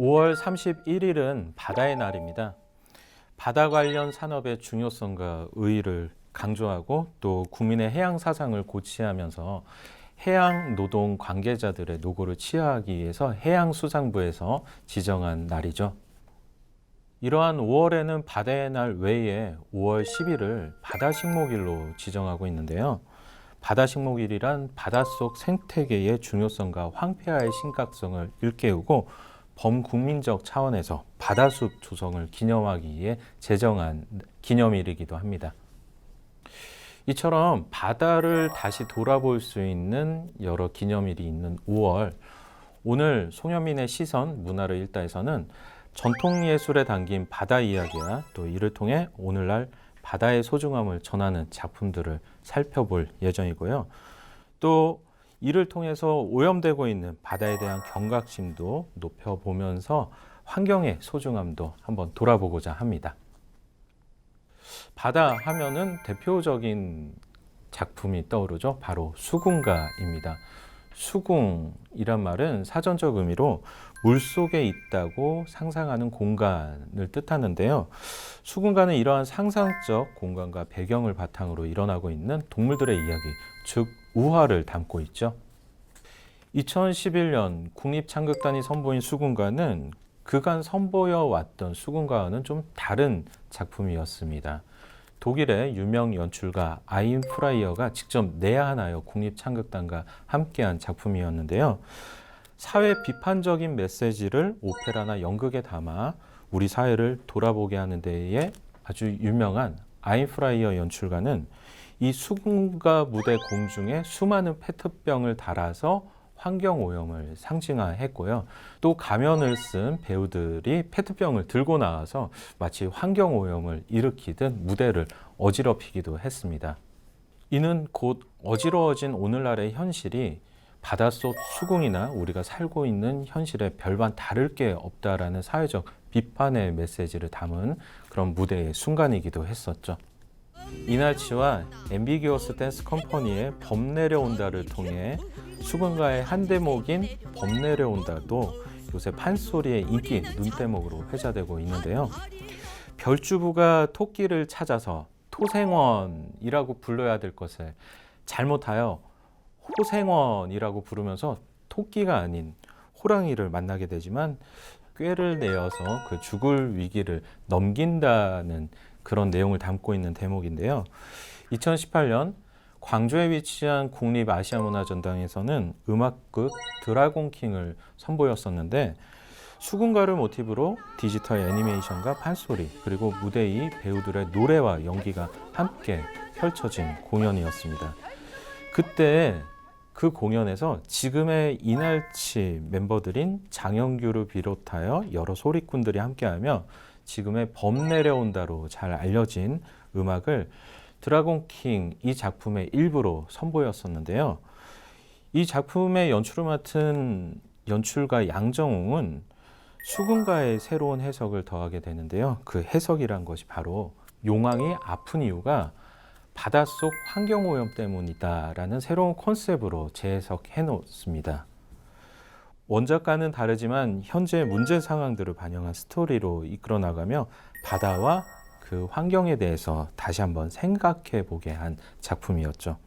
5월 31일은 바다의 날입니다. 바다 관련 산업의 중요성과 의의를 강조하고 또 국민의 해양 사상을 고취하면서 해양 노동 관계자들의 노고를 치하하기 위해서 해양수산부에서 지정한 날이죠. 이러한 5월에는 바다의 날 외에 5월 10일을 바다식목일로 지정하고 있는데요. 바다식목일이란 바닷속 생태계의 중요성과 황폐화의 심각성을 일깨우고 범국민적 차원에서 바다숲 조성을 기념하기 위해 제정한 기념일이기도 합니다. 이처럼 바다를 다시 돌아볼 수 있는 여러 기념일이 있는 5월, 오늘 송현민의 시선 문화를 읽다에서는 전통예술에 담긴 바다 이야기와 또 이를 통해 오늘날 바다의 소중함을 전하는 작품들을 살펴볼 예정이고요. 또 이를 통해서 오염되고 있는 바다에 대한 경각심도 높여보면서 환경의 소중함도 한번 돌아보고자 합니다. 바다 하면은 대표적인 작품이 떠오르죠. 바로 수궁가입니다. 수궁이란 말은 사전적 의미로 물속에 있다고 상상하는 공간을 뜻하는데요. 수궁가는 이러한 상상적 공간과 배경을 바탕으로 일어나고 있는 동물들의 이야기, 즉 우화를 담고 있죠. 2011년 국립창극단이 선보인 수궁가는 그간 선보여 왔던 수궁가와는 좀 다른 작품이었습니다. 독일의 유명 연출가 아인 프라이어가 직접 내한하여 국립창극단과 함께한 작품이었는데요. 사회 비판적인 메시지를 오페라나 연극에 담아 우리 사회를 돌아보게 하는 데에 아주 유명한 아인 프라이어 연출가는 이 수궁가 무대 공중에 수많은 페트병을 달아서 환경오염을 상징화했고요. 또 가면을 쓴 배우들이 페트병을 들고 나와서 마치 환경오염을 일으키듯 무대를 어지럽히기도 했습니다. 이는 곧 어지러워진 오늘날의 현실이 바닷속 수궁이나 우리가 살고 있는 현실에 별반 다를 게 없다라는 사회적 비판의 메시지를 담은 그런 무대의 순간이기도 했었죠. 이날치와 앰비기어스 댄스 컴퍼니의 범 내려온다를 통해 수군가의 한 대목인 범 내려온다도 요새 판소리의 인기 눈대목으로 회자되고 있는데요. 별주부가 토끼를 찾아서 토생원이라고 불러야 될 것을 잘못하여 호생원이라고 부르면서 토끼가 아닌 호랑이를 만나게 되지만 꾀를 내어서 그 죽을 위기를 넘긴다는 그런 내용을 담고 있는 대목인데요. 2018년 광주에 위치한 국립아시아문화전당에서는 음악극 드라곤킹을 선보였었는데 수군가를 모티브로 디지털 애니메이션과 판소리 그리고 무대 위 배우들의 노래와 연기가 함께 펼쳐진 공연이었습니다. 그때 그 공연에서 지금의 이날치 멤버들인 장영규를 비롯하여 여러 소리꾼들이 함께하며 지금의 범 내려온다로 잘 알려진 음악을 드라곤킹 이 작품의 일부로 선보였었는데요. 이 작품의 연출을 맡은 연출가 양정웅은 수군가의 새로운 해석을 더하게 되는데요. 그 해석이란 것이 바로 용왕이 아픈 이유가 바닷속 환경오염 때문이다라는 새로운 컨셉으로 재해석해 놓습니다. 원작과는 다르지만 현재 문제 상황들을 반영한 스토리로 이끌어 나가며 바다와 그 환경에 대해서 다시 한번 생각해 보게 한 작품이었죠.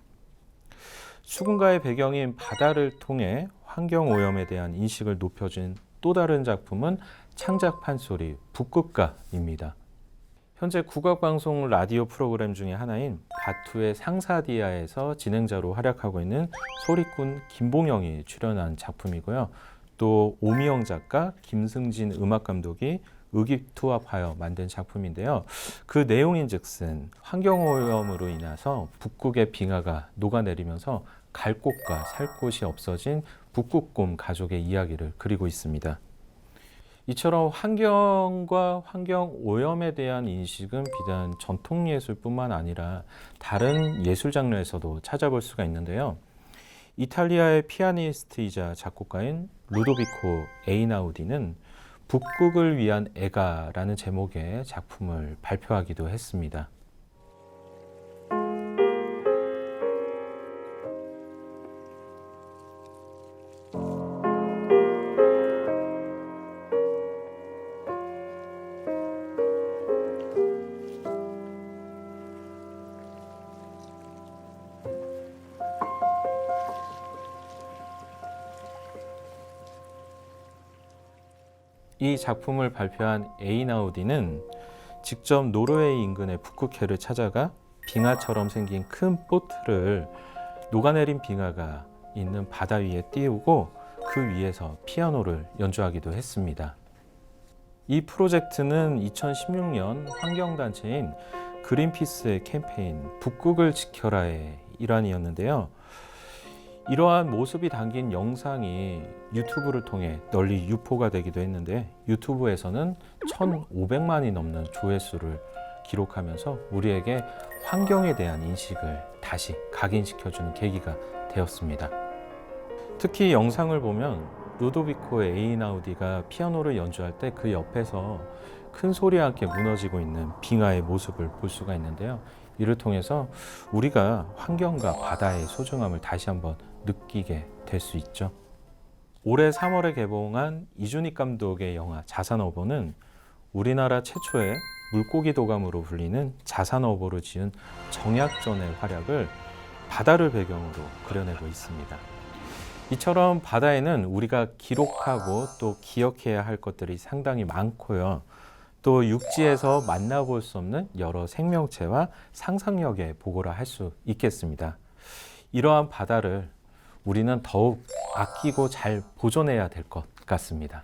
수군가의 배경인 바다를 통해 환경오염에 대한 인식을 높여준 또 다른 작품은 창작 판소리 북극가입니다. 현재 국악방송 라디오 프로그램 중에 하나인 바투의 상사디아에서 진행자로 활약하고 있는 소리꾼 김봉영이 출연한 작품이고요. 또 오미영 작가, 김승진 음악감독이 의기투합하여 만든 작품인데요. 그 내용인즉슨 환경오염으로 인해서 북극의 빙하가 녹아내리면서 갈 곳과 살 곳이 없어진 북극곰 가족의 이야기를 그리고 있습니다. 이처럼 환경과 환경오염에 대한 인식은 비단 전통예술뿐만 아니라 다른 예술 장르에서도 찾아볼 수가 있는데요. 이탈리아의 피아니스트이자 작곡가인 루도비코 에이나우디는 북극을 위한 애가라는 제목의 작품을 발표하기도 했습니다. 이 작품을 발표한 에이나우디는 직접 노르웨이 인근의 북극해를 찾아가 빙하처럼 생긴 큰 보트를 녹아내린 빙하가 있는 바다 위에 띄우고 그 위에서 피아노를 연주하기도 했습니다. 이 프로젝트는 2016년 환경단체인 그린피스의 캠페인 북극을 지켜라의 일환이었는데요. 이러한 모습이 담긴 영상이 유튜브를 통해 널리 유포가 되기도 했는데 유튜브에서는 1,500만이 넘는 조회수를 기록하면서 우리에게 환경에 대한 인식을 다시 각인시켜주는 계기가 되었습니다. 특히 영상을 보면 루도비코 에이나우디가 피아노를 연주할 때 그 옆에서 큰 소리와 함께 무너지고 있는 빙하의 모습을 볼 수가 있는데요. 이를 통해서 우리가 환경과 바다의 소중함을 다시 한번 느끼게 될 수 있죠. 올해 3월에 개봉한 이준익 감독의 영화 자산어보는 우리나라 최초의 물고기 도감으로 불리는 자산어보를 지은 정약전의 활약을 바다를 배경으로 그려내고 있습니다. 이처럼 바다에는 우리가 기록하고 또 기억해야 할 것들이 상당히 많고요. 또 육지에서 만나볼 수 없는 여러 생명체와 상상력의 보고를 할 수 있겠습니다. 이러한 바다를 우리는 더욱 아끼고 잘 보존해야 될 것 같습니다.